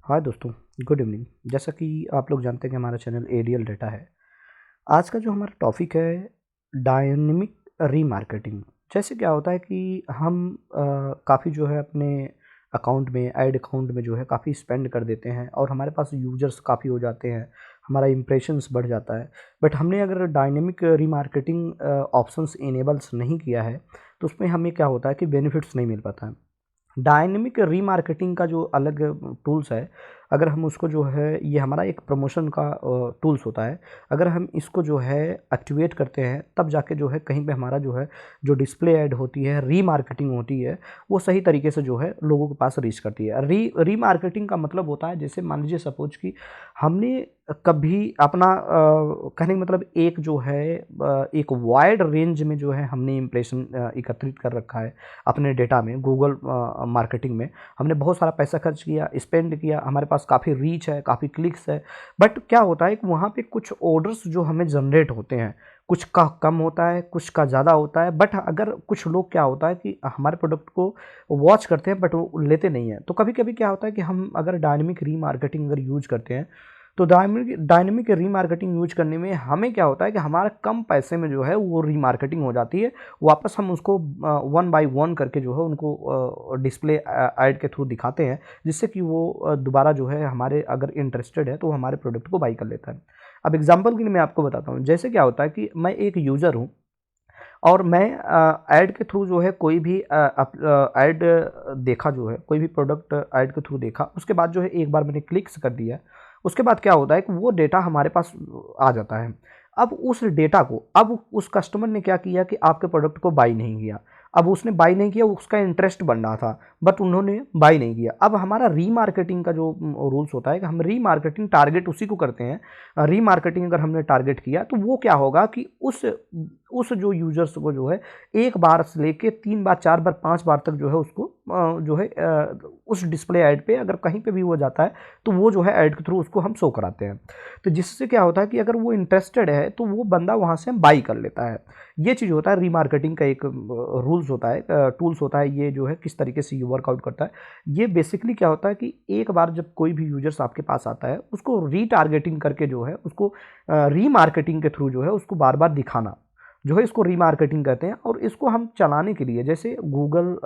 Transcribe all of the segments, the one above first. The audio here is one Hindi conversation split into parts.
हाय दोस्तों, गुड इवनिंग। जैसा कि आप लोग जानते हैं कि हमारा चैनल एरियल डेटा है। आज का जो हमारा टॉपिक है डायनेमिक रीमार्केटिंग। जैसे क्या होता है कि हम काफ़ी जो है अपने अकाउंट में ऐड अकाउंट में जो है काफ़ी स्पेंड कर देते हैं और हमारे पास यूजर्स काफ़ी हो जाते हैं, हमारा इम्प्रेशंस बढ़ जाता है। बट हमने अगर डायनेमिक रीमार्केटिंग ऑप्शंस इनेबल्स नहीं किया है तो उसमें हमें क्या होता है कि बेनिफिट्स नहीं मिल पाता है। डायनेमिक रीमार्केटिंग का जो अलग टूल्स है, अगर हम उसको जो है ये हमारा एक प्रमोशन का टूल्स होता है। अगर हम इसको जो है एक्टिवेट करते हैं तब जाके जो है कहीं पे हमारा जो है जो डिस्प्ले ऐड होती है, रीमार्केटिंग होती है, वो सही तरीके से जो है लोगों के पास रीच करती है। रीमार्केटिंग का मतलब होता है, जैसे मान लीजिए सपोज कि हमने कभी अपना कहने का मतलब एक जो है एक वाइड रेंज में जो है हमने इम्प्रेशन एकत्रित कर रखा है अपने डेटा में। गूगल मार्केटिंग में हमने बहुत सारा पैसा खर्च किया, स्पेंड किया, हमारे पास काफ़ी रीच है, काफ़ी क्लिक्स है। बट क्या होता है कि वहाँ पे कुछ ऑर्डर्स जो हमें जनरेट होते हैं, कुछ का कम होता है, कुछ का ज़्यादा होता है। बट अगर कुछ लोग क्या होता है कि हमारे प्रोडक्ट को वॉच करते हैं बट वो लेते नहीं हैं। तो कभी कभी क्या होता है कि हम अगर डायनेमिक रीमार्केटिंग अगर यूज करते हैं तो डायनेमिक रीमार्केटिंग यूज करने में हमें क्या होता है कि हमारा कम पैसे में जो है वो रीमार्केटिंग हो जाती है। वापस हम उसको वन बाय वन करके जो है उनको डिस्प्ले ऐड के थ्रू दिखाते हैं, जिससे कि वो दोबारा जो है हमारे अगर इंटरेस्टेड है तो वो हमारे प्रोडक्ट को बाई कर लेता है। अब एग्जांपल के लिए मैं आपको बताता हूँ। जैसे क्या होता है कि मैं एक यूज़र हूँ और मैं ऐड के थ्रू जो है कोई भी ऐड देखा, जो है कोई भी प्रोडक्ट ऐड के थ्रू देखा, उसके बाद जो है एक बार मैंने क्लिक्स कर दिया। उसके बाद क्या होता है कि वो डेटा हमारे पास आ जाता है। अब उस डेटा को अब उस कस्टमर ने क्या किया कि आपके प्रोडक्ट को बाई नहीं किया। अब उसने बाई नहीं किया, उसका इंटरेस्ट बन रहा था बट उन्होंने बाई नहीं किया। अब हमारा रीमार्केटिंग का जो रूल्स होता है कि हम रीमार्केटिंग टारगेट उसी को करते हैं। रीमार्केटिंग अगर हमने टारगेट किया तो वो क्या होगा कि उस जो यूजर्स को जो है एक बार से लेके 3 बार 4 बार 5 बार तक जो है उसको जो है उस डिस्प्ले ऐड पे अगर कहीं पे भी वो जाता है तो वो जो है ऐड के थ्रू उसको हम शो कराते हैं। तो जिससे क्या होता है कि अगर वो इंटरेस्टेड है तो वो बंदा वहाँ से बाई कर लेता है। ये चीज़ होता है रीमार्केटिंग का एक रूल्स होता है, टूल्स होता है। ये जो है किस तरीके से ये वर्कआउट करता है, ये बेसिकली क्या होता है कि एक बार जब कोई भी यूजर्स आपके पास आता है उसको रीटारगेटिंग करके जो है उसको रीमार्केटिंग के थ्रू जो है उसको बार बार दिखाना, जो है इसको रीमार्केटिंग कहते हैं। और इसको हम चलाने के लिए जैसे गूगल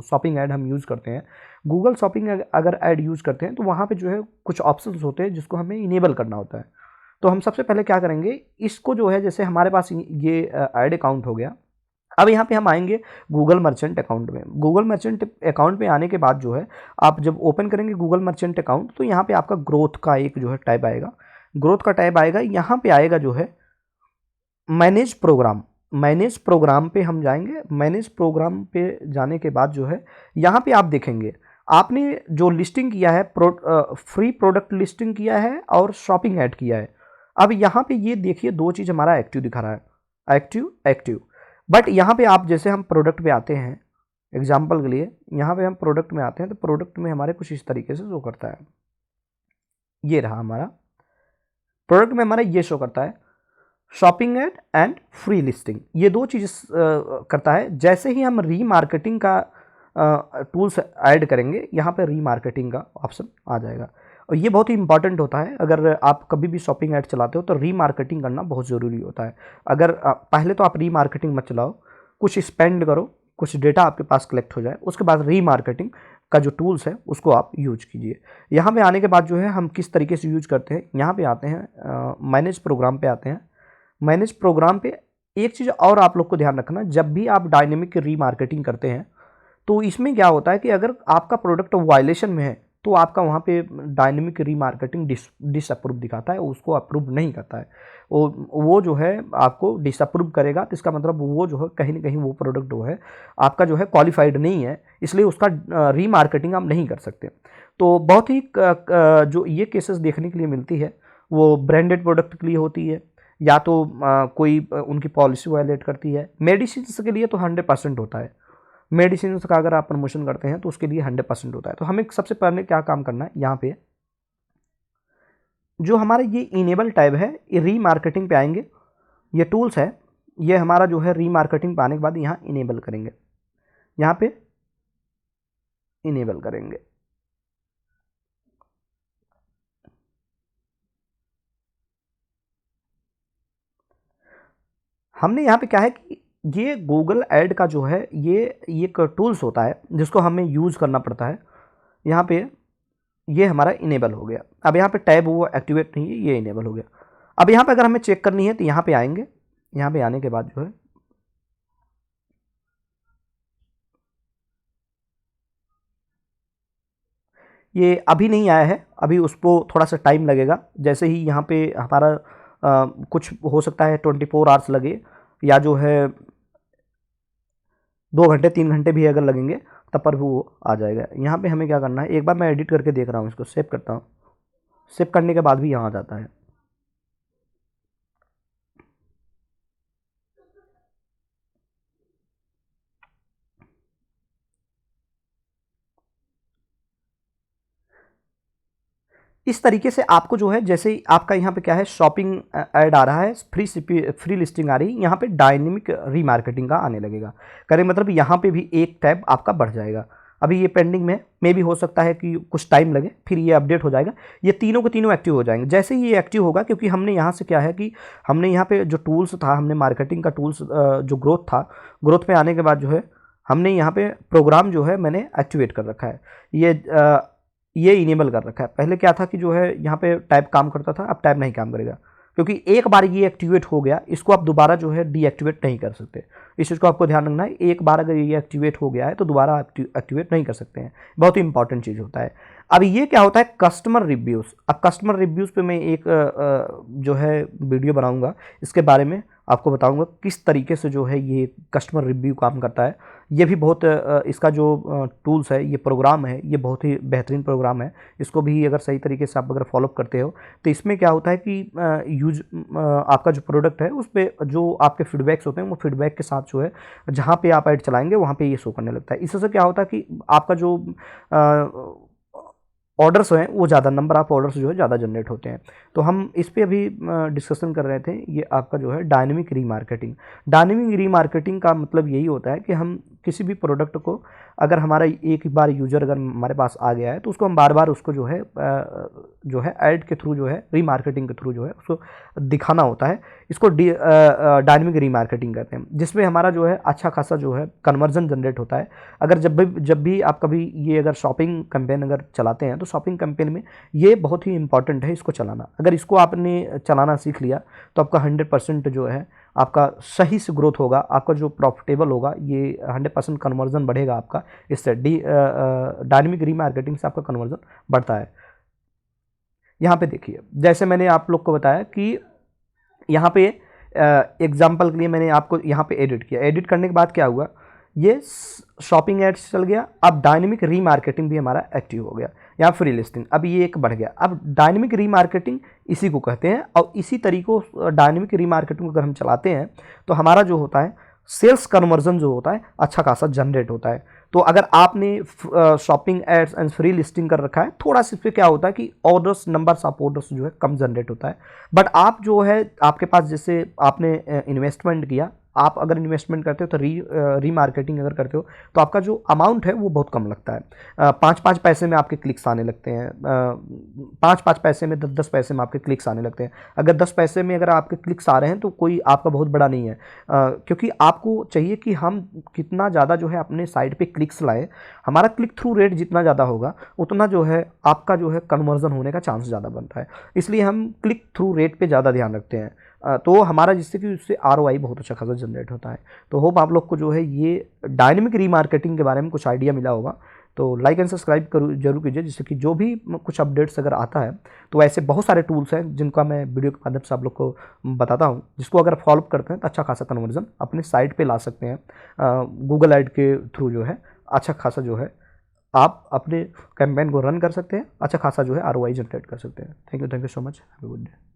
शॉपिंग ऐड हम यूज़ करते हैं। गूगल शॉपिंग अगर ऐड यूज़ करते हैं तो वहाँ पे जो है कुछ ऑप्शंस होते हैं जिसको हमें इनेबल करना होता है। तो हम सबसे पहले क्या करेंगे, इसको जो है जैसे हमारे पास ये ऐड अकाउंट हो गया। अब यहाँ पे हम आएंगे गूगल मर्चेंट अकाउंट में। गूगल मर्चेंट अकाउंट में आने के बाद जो है आप जब ओपन करेंगे गूगल मर्चेंट अकाउंट तो यहाँ पे आपका ग्रोथ का एक जो है टैब आएगा। ग्रोथ का टैब आएगा, यहाँ पे आएगा जो है मैनेज प्रोग्राम। मैनेज प्रोग्राम पे हम जाएंगे। मैनेज प्रोग्राम पे जाने के बाद जो है यहाँ पे आप देखेंगे आपने जो लिस्टिंग किया है फ्री प्रोडक्ट लिस्टिंग किया है और शॉपिंग ऐड किया है। अब यहाँ पे ये देखिए दो चीज़ हमारा एक्टिव दिखा रहा है, एक्टिव एक्टिव। बट यहाँ पे आप जैसे हम प्रोडक्ट पे आते हैं, एग्जाम्पल के लिए यहाँ पे हम प्रोडक्ट में आते हैं तो प्रोडक्ट में हमारे कुछ इस तरीके से शो करता है। ये रहा हमारा प्रोडक्ट में हमारा ये शो करता है shopping ad and free listing. ये दो चीज़ करता है। जैसे ही हम रीमार्केटिंग का टूल्स ऐड करेंगे यहाँ पे रीमार्केटिंग का ऑप्शन आ जाएगा। और ये बहुत ही इंपॉर्टेंट होता है। अगर आप कभी भी शॉपिंग ऐड चलाते हो तो रीमार्केटिंग करना बहुत ज़रूरी होता है। अगर पहले तो आप रीमार्केटिंग मत चलाओ, कुछ स्पेंड करो, कुछ डेटा आपके पास कलेक्ट हो जाए, उसके बाद रीमार्केटिंग का जो टूल्स है उसको आप यूज कीजिए। यहाँ पे आने के बाद जो है हम किस तरीके से यूज करते हैं, यहाँ पे आते हैं मैनेज प्रोग्राम पे आते हैं। मैनेज प्रोग्राम पे एक चीज़ और आप लोग को ध्यान रखना, जब भी आप डायनेमिक रीमार्केटिंग करते हैं तो इसमें क्या होता है कि अगर आपका प्रोडक्ट वायलेशन में है तो आपका वहाँ पे डायनेमिक रीमार्केटिंग डिसअप्रूव दिखाता है, उसको अप्रूव नहीं करता है। वो जो है आपको डिसअप्रूव करेगा तो इसका मतलब वो जो है कहीं ना कहीं वो प्रोडक्ट जो है आपका जो है क्वालिफाइड नहीं है, इसलिए उसका रीमार्केटिंग आप नहीं कर सकते। तो बहुत ही जो ये केसेस देखने के लिए मिलती है वो ब्रांडेड प्रोडक्ट के लिए होती है, या तो कोई उनकी पॉलिसी वायलेट करती है। मेडिसिन के लिए तो 100% होता है। मेडिसिन का अगर आप प्रमोशन करते हैं तो उसके लिए 100% होता है। तो हमें सबसे पहले क्या काम करना है, यहाँ पे जो हमारा ये इनेबल टैब है, ये रीमार्केटिंग पे आएंगे। ये टूल्स है, ये हमारा जो है रीमार्केटिंग पे आने के बाद यहाँ इनेबल करेंगे, यहाँ पे इनेबल करेंगे। हमने यहाँ पे क्या है कि ये गूगल ऐड का जो है ये एक टूल्स होता है जिसको हमें यूज़ करना पड़ता है। यहाँ पे ये हमारा इनेबल हो गया। अब यहाँ पे टैब वो एक्टिवेट नहीं है, ये इनेबल हो गया। अब यहाँ पे अगर हमें चेक करनी है तो यहाँ पे आएंगे। यहाँ पे आने के बाद जो है ये अभी नहीं आया है, अभी उसको थोड़ा सा टाइम लगेगा। जैसे ही यहाँ पे हमारा कुछ हो सकता है 24 आवर्स लगे, या जो है 2 घंटे 3 घंटे भी अगर लगेंगे तब पर वो आ जाएगा। यहाँ पे हमें क्या करना है, एक बार मैं एडिट करके देख रहा हूँ, इसको सेव करता हूँ। सेव करने के बाद भी यहाँ आ जाता है। इस तरीके से आपको जो है, जैसे ही आपका यहाँ पे क्या है शॉपिंग ऐड आ रहा है, फ्री लिस्टिंग आ रही है, यहाँ पे डायनेमिक रीमार्केटिंग का आने लगेगा। करें मतलब यहाँ पे भी एक टैब आपका बढ़ जाएगा। अभी ये पेंडिंग में मे भी हो सकता है कि कुछ टाइम लगे, फिर ये अपडेट हो जाएगा। ये तीनों के तीनों एक्टिव हो जाएंगे जैसे ही ये एक्टिव होगा, क्योंकि हमने यहाँ से क्या है कि हमने यहाँ पे जो टूल्स था, हमने मार्केटिंग का टूल्स जो ग्रोथ था, ग्रोथ पे आने के बाद जो है हमने यहाँ पे प्रोग्राम जो है मैंने एक्टिवेट कर रखा है। ये इनेबल कर रखा है। पहले क्या था कि जो है यहाँ पे टैब काम करता था, अब टैब नहीं काम करेगा, क्योंकि एक बार ये एक्टिवेट हो गया, इसको आप दोबारा जो है डीएक्टिवेट नहीं कर सकते। इस चीज़ को आपको ध्यान रखना है, एक बार अगर ये एक्टिवेट हो गया है तो दोबारा एक्टिवेट नहीं कर सकते हैं। बहुत ही इंपॉर्टेंट चीज़ होता है। अब ये क्या होता है, कस्टमर रिव्यूज़। अब कस्टमर रिव्यूज़ पे मैं एक जो है वीडियो बनाऊंगा, इसके बारे में आपको बताऊंगा किस तरीके से जो है ये कस्टमर रिव्यू काम करता है। ये भी बहुत इसका जो टूल्स है, ये प्रोग्राम है, ये बहुत ही बेहतरीन प्रोग्राम है। इसको भी अगर सही तरीके से आप अगर फॉलो करते हो तो इसमें क्या होता है कि आपका जो प्रोडक्ट है उस पर जो आपके फीडबैक्स होते हैं, वो फीडबैक के साथ जो है जहाँ पे आप ऐड चलाएंगे वहाँ पे ये शो करने लगता है। इससे क्या होता है कि आपका जो ऑर्डर्स हैं वो ज़्यादा, नंबर ऑफ ऑर्डर्स जो है ज़्यादा जनरेट होते हैं। तो हम इस पे अभी डिस्कशन कर रहे थे, ये आपका जो है डायनेमिक रीमार्केटिंग। डायनेमिक रीमार्केटिंग का मतलब यही होता है कि हम किसी भी प्रोडक्ट को, अगर हमारा एक बार यूज़र अगर हमारे पास आ गया है तो उसको हम बार बार उसको जो है ऐड के थ्रू, जो है रीमार्केटिंग के थ्रू जो है उसको दिखाना होता है। इसको डायनेमिक रीमार्केटिंग कहते हैं, जिसमें हमारा जो है अच्छा खासा जो है कन्वर्जन जनरेट होता है। अगर जब भी आप कभी ये अगर शॉपिंग कैंपेन अगर चलाते हैं तो शॉपिंग कैंपेन में ये बहुत ही इंपॉर्टेंट है इसको चलाना। अगर इसको आपने चलाना सीख लिया तो आपका 100% जो है आपका सही से ग्रोथ होगा, आपका जो प्रॉफिटेबल होगा, ये 100% कन्वर्जन बढ़ेगा आपका। इससे डायनेमिक रीमार्केटिंग से आपका कन्वर्जन बढ़ता है। यहाँ पे देखिए, जैसे मैंने आप लोग को बताया कि यहाँ पे एग्जाम्पल के लिए मैंने आपको यहाँ पे एडिट किया। एडिट करने के बाद क्या हुआ, ये शॉपिंग एड्स चल गया। अब डायनेमिक रीमार्केटिंग भी हमारा एक्टिव हो गया, यहाँ फ्री लिस्टिंग, अब ये एक बढ़ गया। अब डायनेमिक रीमार्केटिंग इसी को कहते हैं। और इसी तरीकों डायनेमिक रीमार्केटिंग अगर हम चलाते हैं तो हमारा जो होता है सेल्स कन्वर्जन जो होता है अच्छा खासा जनरेट होता है। तो अगर आपने shopping ads and free listing कर रखा है, थोड़ा सा इस पर क्या होता है कि ऑर्डर्स, नंबर्स ऑफ ऑर्डर्स जो है कम जनरेट होता है। बट आप जो है आपके पास जैसे आपने इन्वेस्टमेंट किया, आप अगर इन्वेस्टमेंट करते हो तो रीमार्केटिंग अगर करते हो तो आपका जो अमाउंट है वो बहुत कम लगता है। 5-5 पैसे में आपके क्लिक्स आने लगते हैं, 5-5 पैसे में, 10-10 पैसे में आपके क्लिक्स आने लगते हैं। अगर 10 पैसे में अगर आपके क्लिक्स आ रहे हैं तो कोई आपका बहुत बड़ा नहीं है, क्योंकि आपको चाहिए कि हम कितना ज़्यादा जो है अपने साइट पे क्लिक्स लाएं। हमारा क्लिक थ्रू रेट जितना ज़्यादा होगा उतना जो है आपका जो है कन्वर्जन होने का चांस ज़्यादा बनता है। इसलिए हम क्लिक थ्रू रेट पे ज़्यादा ध्यान रखते हैं। तो हमारा जिससे कि उससे ROI बहुत अच्छा खासा जनरेट होता है। तो होप आप लोग को जो है ये डायनेमिक रीमार्केटिंग के बारे में कुछ आइडिया मिला होगा। तो लाइक एंड सब्सक्राइब जरूर कीजिए, जिससे कि जो भी कुछ अपडेट्स अगर आता है तो ऐसे बहुत सारे टूल्स हैं जिनका मैं वीडियो के माध्यम से आप लोग को बताता हूं, जिसको अगर फॉलो करते हैं तो अच्छा खासा कन्वर्जन अपने साइट पे ला सकते हैं। गूगल ऐड के थ्रू जो है अच्छा खासा जो है आप अपने कैंपेन को रन कर सकते हैं, अच्छा खासा जो है ROI जनरेट कर सकते हैं। Thank you so much, have a good day.